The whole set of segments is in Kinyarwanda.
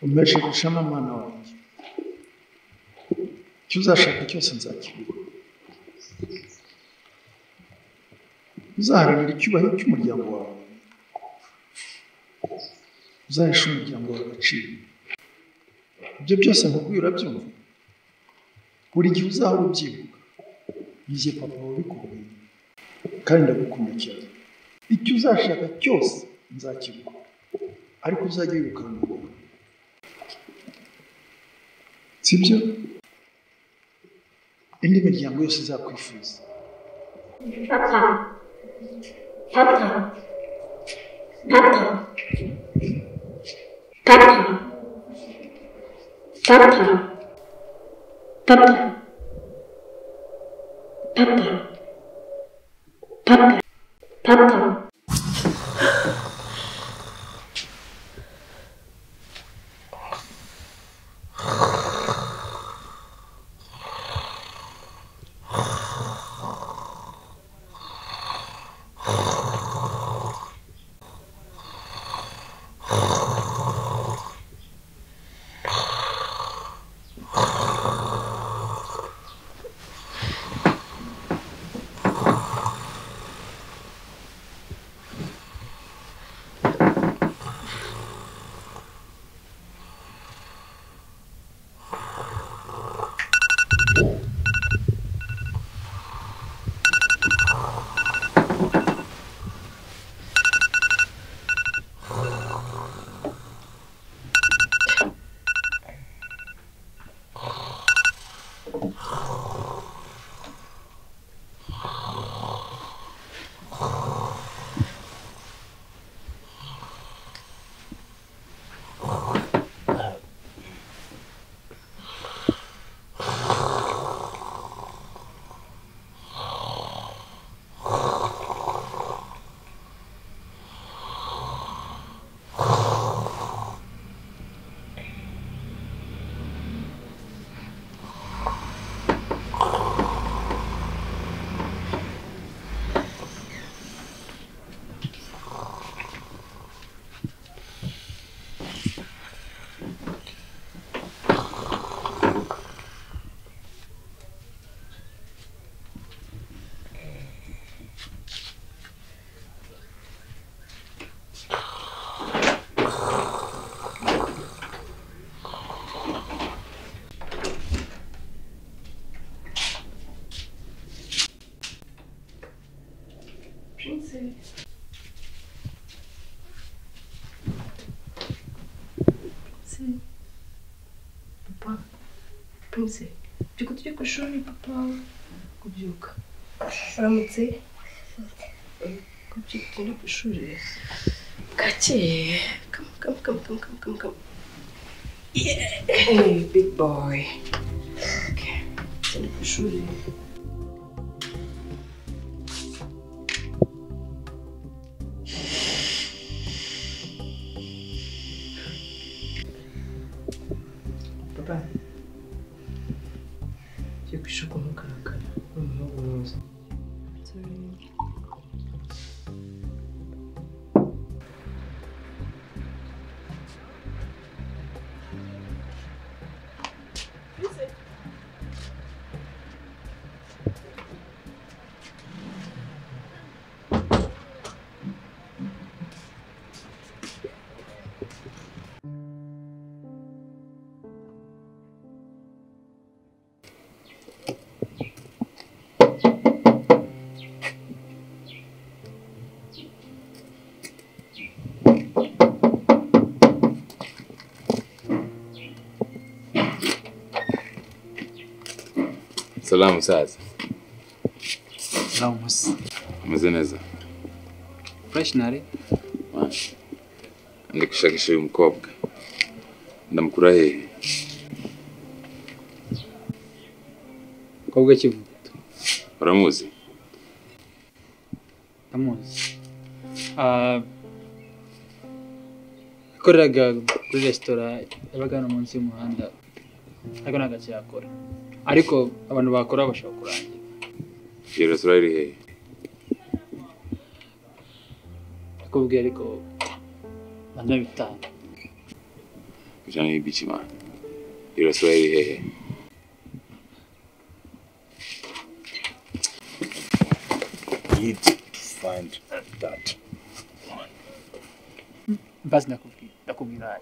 umeshirisha mwana wanjye icyo uzashaka cyose nzakiguha uzaharanira icyubahiro cy'umuryango wawe uzahesha umuryango wawe agaciro ibyo byose nkubwiye urabyumva buri gihe uzahora ubyibuka yize papa wabikubwiye kandi ndagukunda cyane icyo uzashaka cyose nzakiguha ariko uzajya wibuka ngo sibyo indi miryango yose izakwifuza Papa. Papa. Papa. Papa. Papa. Papa. Papa. Papa. Papa. Papa, Prince, byuka tujye ku ishuri papa kubyuka uramutse kubyuka tujye ku ishuri gake come yeah big boy okay tujye ku ishuri papa tujye ku ishuri kumukarakara n'umuhungu mwiza Salamu sasa. Salamu musi. Mzeneza. Fresh nare. Ndikushakisha uyu mukobwa. Ndamukura hehe? Mukobwa kivuto. Uramuzi? Ndamuzi. Yakoreraga kuri restaurant yabaga hano munsi y'umuhanda. Ariko nagace yakora. Ariko abantu bakora bashaka kurangira. Iyo restaurant iri hehe? Akubwiye ariko banda bitanu. Ujana ibichi man. Ila Swahili hehe. Need to find that one. Basi nakubwira.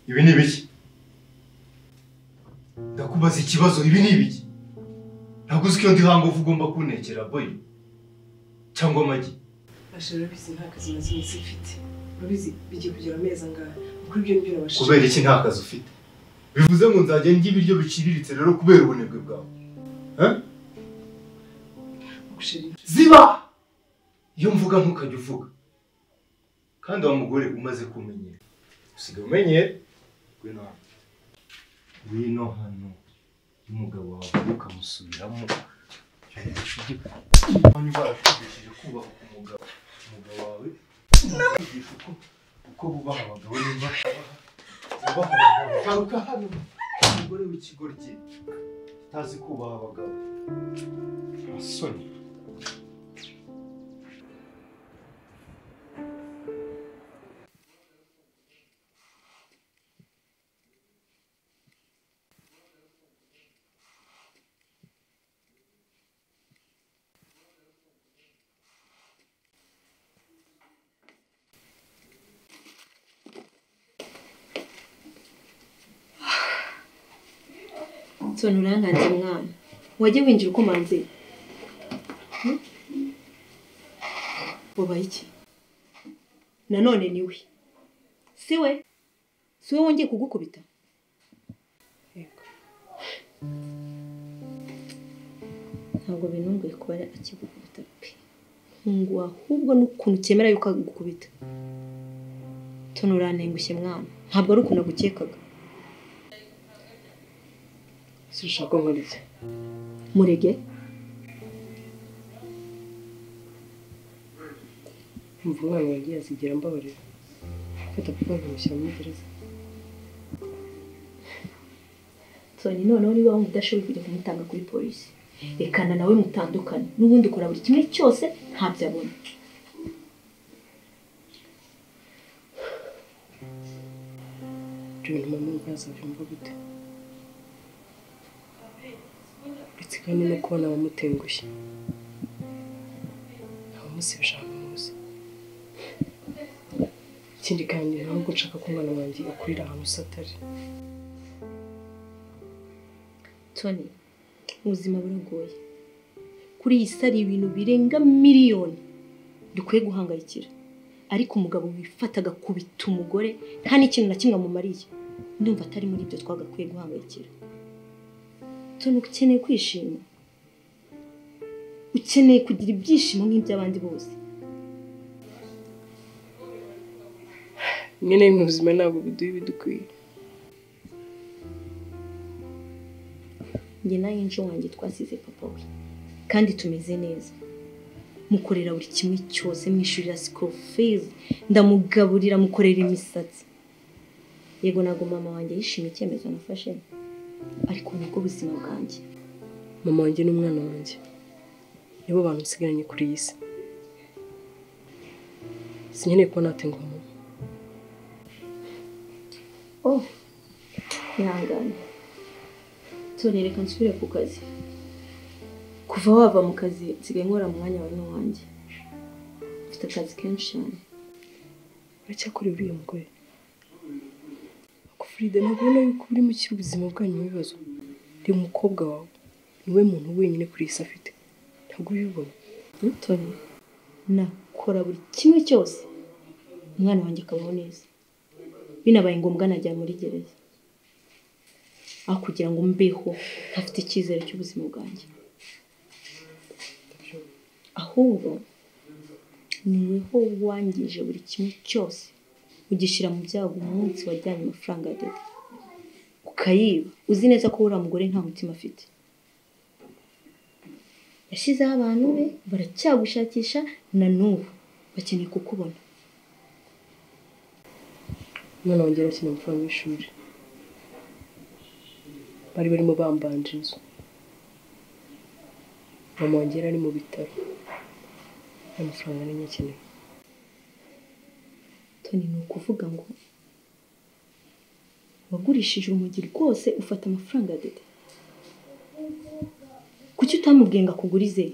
Ibi ni ibiki? Ndakubaza ikibazo, ibi ni ibiki? Ntabwo uzi ko ndi hango ugomba kunekera boy. Cyangwa amagi. Ashobora bizi nta kazi na kimwe sifite. Urabizi bigiye kugira amezi angahe. Kuri ibyo nibyo nabashije. Kubera iki nta kazi ufite? Bivuze ngo nzajya ndya ibiryo biciriritse rero kubera ubunebwe bwawe. Ziba! Iyo mvuga ntukajya uvuga. Kandi wa mugore umaze kumenyera. Usigaye umenyera. Wino hano. Umugabo wawe ukamusubiramo. Hanyuma arashubishije kubaha umugabo wawe. Namugisha uko bubaha abagabo nimba bubaha abagabo. Taruka hano. Umugore w'ikigoryi. Tazi kubaha abagabo. Asoni. Sonuranganze mwana. Waje winjira ukomanze. Boba iki? Nanone niwe. Siwe wongeye kugukubita. Yego. Ntabwo binunguye kuba akigukubita pe. Ngo ahubwo n'ukuntu cyemera yuko agukubita. Tonuranengushye mwana. Ntabwo ari ukuntu agukekaga. Sishaka nkurize. Murege? Mvuga ngo yagiye asigira mbabarira. Fata papa nkamushyira muri gereza. Toni noneho niba wumva udashoboye kujya kumutanga kuri polisi. Rekana nawe mutandukane. N'ubundi ukora buri kimwe cyose ntabyo abona. Ibintu mama mbaza byumva gute? Ndetse kandi no kubona abamutengushye. Abamusibisha muzi. Ikindi kandi ntabwo nshaka ko umwana wanjye akurira ahantu satari. Toni, ubuzima buragoye. Kuri iyi sari ibintu birenga miliyoni dukwiye guhangayikira. Ariko umugabo wifataga kubita umugore nta n'ikintu na kimwe amumariye. Ndumva atari muri ibyo twagakwiye guhangayikira. Toni ukeneye kwishima. Ukeneye kugira ibyishimo nk'iby'abandi bose. Nyine mu buzima ntabwo biduha ibidukwiye. Njye nayo injo wanjye twasize papa we. Kandi tumeze neza. Mukorera buri kimwe cyose mwishurira school fees. Ndamugaburira mukorera imisatsi. Yego nago mama wanjye yishimiye icyemezo nafashe. Ariko nubwo buzima bwanjye. Mama wanjye n'umwana wanjye. Nibo bantu nsigaranye kuri iyi si. Sinkeneye kuba natenguha mama. Oh, ihangane. Toni reka nsubire ku kazi. Kuva wava mu kazi nsigaye nkora mu mwanya wawe n'uwanjye. Mfite akazi kenshi cyane. Uracyakora uriya mugore? Frida ntabwo ubona yuko uri mu cy'ubuzima bwanyu mu bibazo. Ndi umukobwa wawe. Niwe muntu wenyine kuri iyi si afite. Ntabwo ubibona. Toni, nakora buri kimwe cyose. Umwana wanjye akabaho neza. Binabaye ngombwa najya muri gereza. Aho kugira ngo mbeho ntafite icyizere cy'ubuzima bwanjye. Ahubwo niweho wangije buri kimwe cyose. Ugishyira mu byago umunsi wajyanye amafaranga ya Dede. Ukayiba. Uzi neza ko uriya mugore nta mutima afite. Yashyizeho abantu be baracyagushakisha na n'ubu bakeneye kukubona. Umwana wanjye arakeneye amafaranga y'ishuri. bari barimo bambanje inzu. Mama wanjye ari mu bitaro, amafaranga ari nyakeneye. Tony, ni ukuvuga ngo wagurishije urumogi rwose ufata amafaranga ya Dede? Kuki utamubwiye ngo akugurize?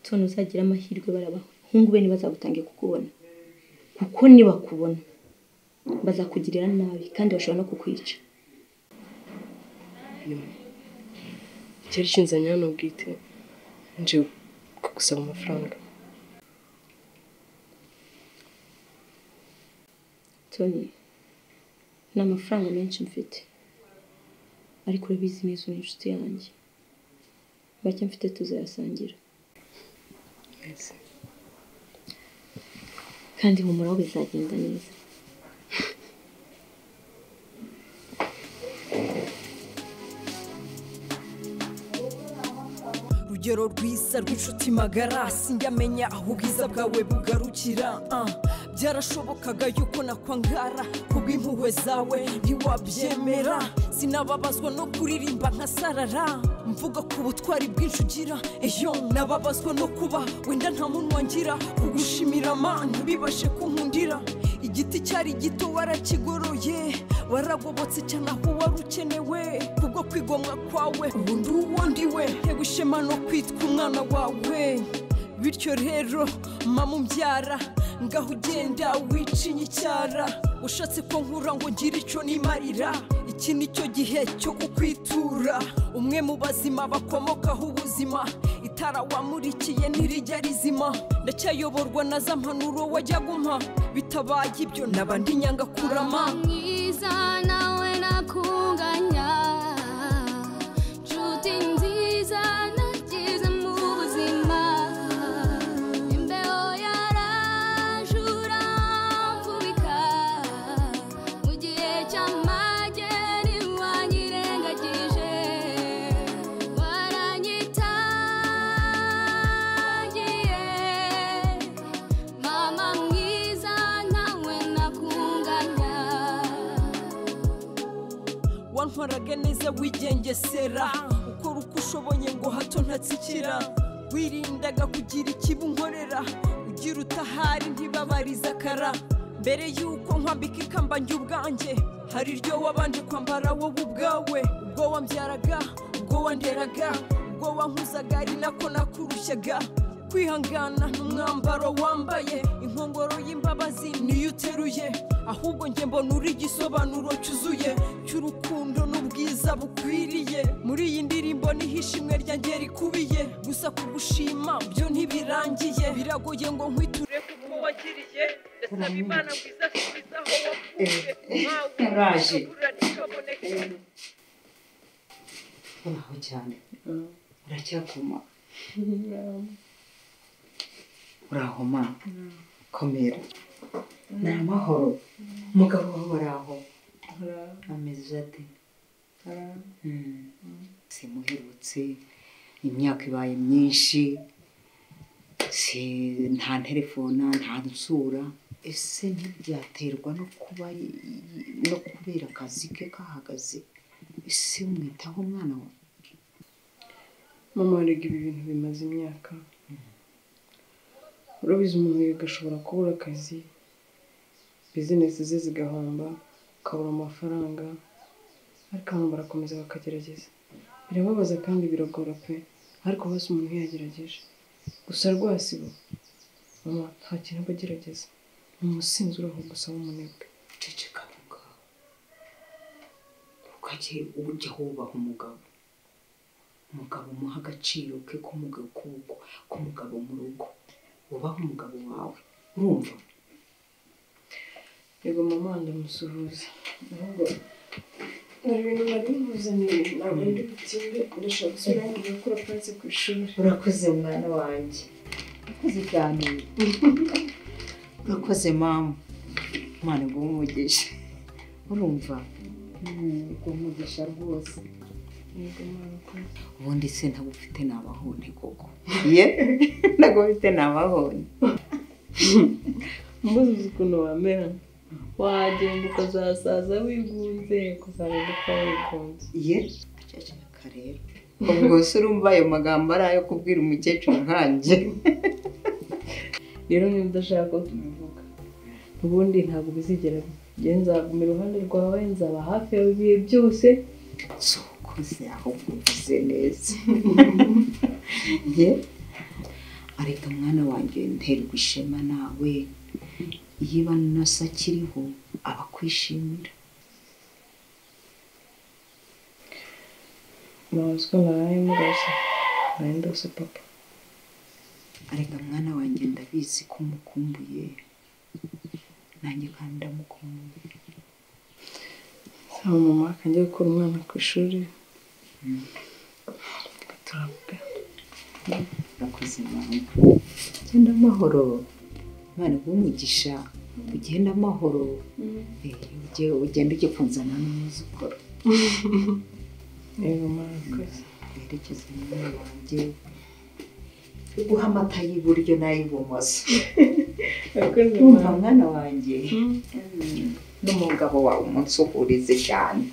Tony, uzagira amahirwe barabahungu be ntibazagutange kukubona, kuko nibakubona bazakugirira nabi kandi bashobora no kukwica. Icyari kinzanye hano bwite nje kugusaba amafaranga. Tony, nta mafaranga menshi mfite, ariko urabizi neza uri inshuti yanjye. Make mfite tuzayasangira. Kandi humura bizagenda neza. Rugero rwiza rw'inshuti magara, sinjyamenya aho ubwiza bwawe bugarukira. Byarashobokaga yuko nakwangara kubw'impuhwe zawe ntiwabyemera. Sinababazwa no kuririmba nka Sarara, mvuga ku butwari bwinshi ugira. Eyo nababazwa no kuba wenda nta munwa ngira, kugushimira Mana ntibibashe kunkundira. Igiti cyari gito warakigoroye, waragobotse cyane aho wari ukenewe. Kubwo kwigomwa kwawe ubu ndi uwo ndiwe, ntego ishema no kwitwa umwana wawe. Bityo rero mama umbyara, ngaho ugenda wicinye icyara. Ushatse ko nkura ngo ngire icyo nimarira, iki nicyo gihe cyo kukwitura. Umwe mu bazima bakomokaho ubuzima, itara wamurikiye ntirijya rizima. Ndacyayoborwa na za mpanuro wajya gumpa, bitabaye ibyo nabandi nyanga kurama. Mwiza nawe nakunganya, nshuti nziza nagize mu buzima. Imbeho yaraje uramfubika, mu gihe cy'amageri wanyirengagije. Waranyitangiye mama mwiza nawe nakunganya. Wantwaraga neza wigengesera, ukora uko ushoboye ngo hato ntatsikira. Wirindaga kugira ikibi unkorera, ugira utahari ntibabariza kara. Mbere yuko nkwambika ikamba njye ubwanjye, hari iryo wabanje kwambara wowe ubwawe. Ubwo wambyaraga, ubwo wanderaga, ubwo wankuzaga ari nako nakurushaga. Kwihangana n'umwambaro wambaye, inkongoro y'imbabazi niyo uteruye. Ahubwo njye mbona uri igisobanuro cyuzuye cy'urukundo n'ubwiza bukwiriye. Muri iyi ndirimbo niho ishimwe ryanjye rikubiye, gusa kugushima byo ntibirangiye. Biragoye ngo nkwiture kuko wagiriye, ndasaba Imana ngo izasubize aho wakuye. Naraje uraho cyane, uracyakoma. Uraho ma, komera. Ni amahoro. Umugabo wawe araho, ameze ate? Simuherutse, imyaka ibaye myinshi, nta telefona, nta nsura. Ese ntibyaterwa no kubera akazi ke kahagaze? Ese umwitaho umwana wawe? Mama, arega ibi bintu bimaze imyaka. Urabizi umuntu agashobora kubura akazi, bizinesi ze zigahomba, ukabura amafaranga, ariko abantu barakomeza bakagerageza. Birababaza kandi biragora pe, ariko bose umuntu yagerageje. Gusa rwasibo mama nta kintu bagerageza, ni umusinzi uraho gusa w'umunebwe. Ceceka vuga, ukajye ujya wubaha umugabo umuha agaciro ke k'umugabo mu rugo. Ubaho umugabo wawe, urumva? Yego mama, ndamusuhuza. Ahubwo hari ibintu nari nkuzaniye, ntabwo ndi butinde, ndashaka gusubira ngiye gukora purase ku ishuri. Urakoze mwana wanjye, urakoze cyane. Urakoze mama, Imana iguhe umugisha. Urumva? Iguhe umugisha rwose. Ubundi se ntabwo ufite n'abahone koko? Ye? Ntabwo ufite n'abahone? Mbuze ukuntu wamera. wagenda ukazasaza wigunze ukazagenda upfa wigunze ye aceceka rero ubwo se urumva ayo magambo ari ayo kubwira umukecuru nkanjye rero niba udashaka ko tubivuga ubundi ntabwo bizigera njye nzaguma iruhande rwawe nzaba hafi yawe ibihe byose sokoze ahubwo uvuze neza ye ariko mwana wanjye nterwa ishema nawe yiba nasa akiriho abakwishimira nabazwa narayemo rwose nari ndose papa ariko mwana wanjye ndabizi ko umukumbuye nanjye kandi ndamukumbuye saba mama akanjya gukura umwana ku ishuri turavuga urakoze mama genda amahoro Imana umugisha ugenda amahoro ugenda ujye kunzana n'umuzukuru yego murakoze werekeze umwana wanjye guha amata y'iburyo n'ay'ibumoso umva mwana wanjye n'umugabo wawe umunsi uhurize cyane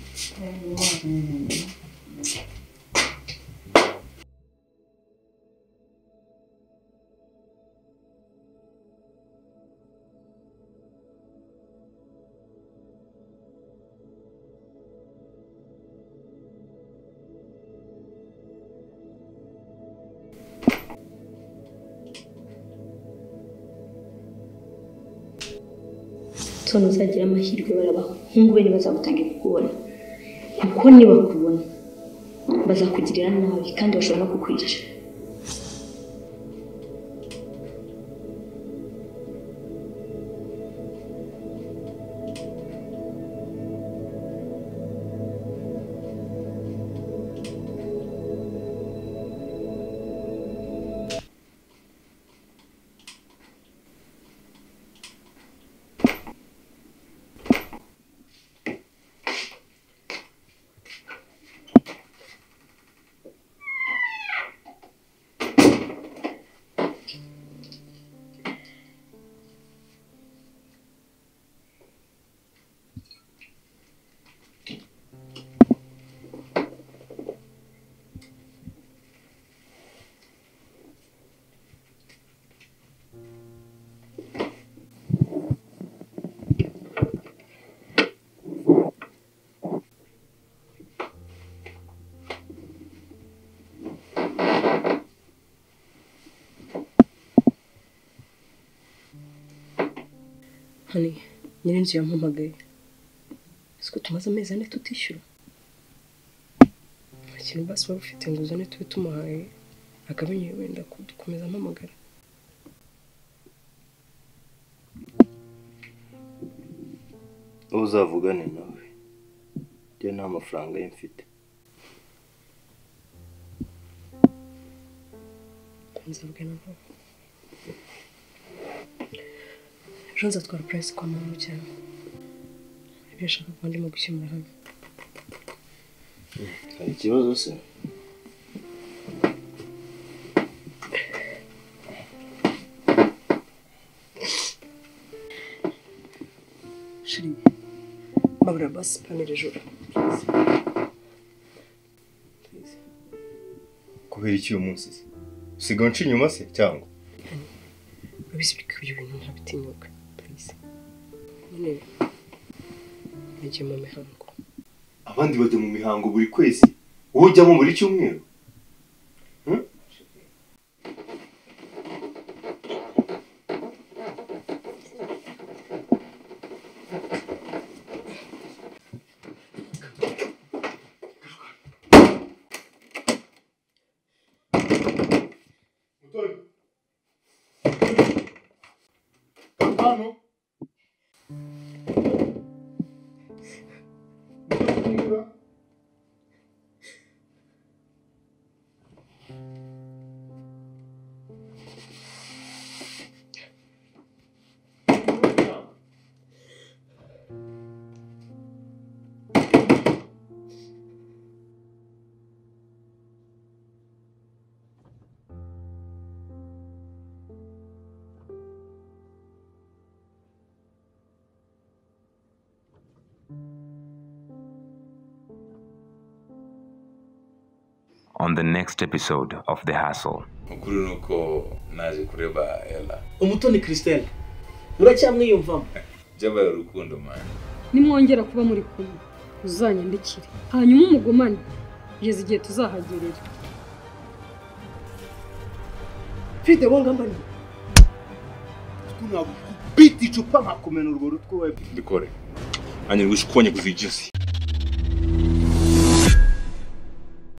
Tony uzagira amahirwe barabahungu be ntibazagutangira kukubona kuko nibakubona bazakugirira nabi kandi bashobora no kukwica Hani nyirinzu yampamagaye siko tumaze amezi ane tutishyura nta kintu basi waba ufite ngo uzane tube tumuhaye akamenye wenda kudukomeza ampamagara uzavugane nawe njye nta mafaranga ye mfite nzavugana nawe ejo nzatwara purayisi kwa mama cyane ibyo ashaka kuba ndimo gukemura hano hari ikibazo se shiri babura basi panere ejoro kubera iki uyu munsi se usigaye unca inyuma se cyangwa urabisibika ibyo bintu ntabitinyuka nyine nagiye mu mihango abandi bajya mu mihango buri kwezi wowe ujyamo buri cyumweru on the next episode of The Hustle. Ukuri nuko naje kureba Ella. Umutoni Christelle. Uracyamwiyumvamo? Byabaye urukundo man. Nimwongera kuba muri kumwe uzanyandikire. Hanyuma umugumane. Yeze igihe tuzahagerera. Fite bonga mbani. Kuna biti icupa nkakumena urwo rutwe wewe. Ndikore. Anye ngwishukonye kuzijisi.